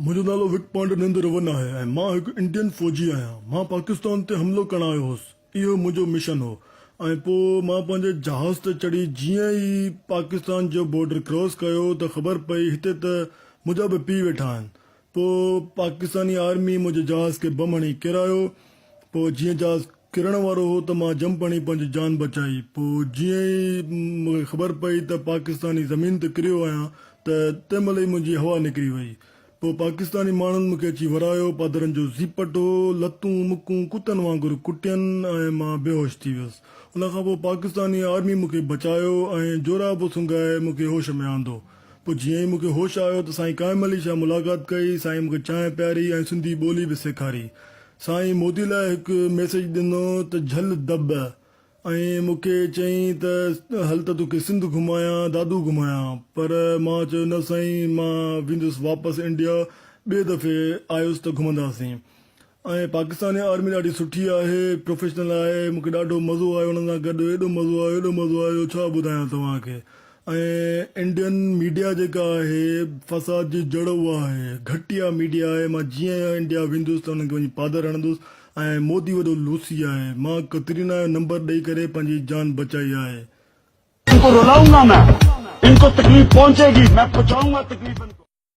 मुंहिंजो नालो विक पांडुरंग रवन्ना आहे ऐं मां हिकु इंडियन फ़ौजी आहियां। मां पाकिस्तान ते हमिलो करण आयो हुउसि। इहो मुंहिंजो मिशन हो ऐं पोइ मां पंहिंजे जहाज़ ते चढ़ी जीअं ई पाकिस्तान जो बॉर्डर क्रॉस कयो त ख़बर पई हिते त मुंहिंजा बि पीउ वेठा आहिनि। पोइ पाकिस्तानी आर्मी मुंहिंजे जहाज़ खे बम हणी किरायो। पोइ जीअं जहाज़ किरण वारो हो त मां जंप हणी पंहिंजी जान बचाई। पोइ जीअं ई मूंखे ख़बर पई त पाकिस्तानी ज़मीन ते किरियो आहियां त तंहिं महिल ई मुंहिंजी हवा निकिरी वई। पोइ पाकिस्तानी माण्हुनि मूंखे अची वरायो। पादरनि जो ज़ीपट हो, लतूं मुकूं कुतनि वांगुरु कुटियनि ऐं मां बेहोश थी वियुसि। उन खां पोइ पाकिस्तानी आर्मी मूंखे बचायो ऐं जोराबु सुंघाए मूंखे होश में आंदो। पोइ जीअं ई मूंखे होश आयो त साईं काइम अली सां मुलाक़ात कई। साईं मूंखे चांहि पियारी ऐं सिंधी ॿोली बि सेखारी। साईं मोदी लाइ हिकु मैसेज ॾिनो त झल दब ऐं मूंखे चयईं त हल त तोखे सिंध घुमायां, दादू घुमायां। पर मां चयो न साईं, मां वेंदुसि वापसि इंडिया, ॿिए दफ़े आयुसि त घुमंदासीं। ऐं पाकिस्तानी आर्मी ॾाढी सुठी आहे, प्रोफेशनल आहे। मूंखे ॾाढो मज़ो आयो हुन सां गॾु, एॾो मज़ो आयो, एॾो मज़ो आयो, छा ॿुधायां तव्हांखे। ऐं इंडियन मीडिया जेका आहे फ़साद जी जड़ उहा आहे, घटिया मीडिया आहे। मां जीअं इंडिया वेंदुसि त हुनखे वञी पादर हणंदुसि। ऐं मोदी वॾो लूसी आहे। मां कतरीना जो नंबर ॾेई करे पंहिंजी जान बचाई आहे। इनको रुलाऊंगा मैं, इनको तकलीफ पहुंचेगी, मैं पहुंचाऊंगा तकलीफ इनको।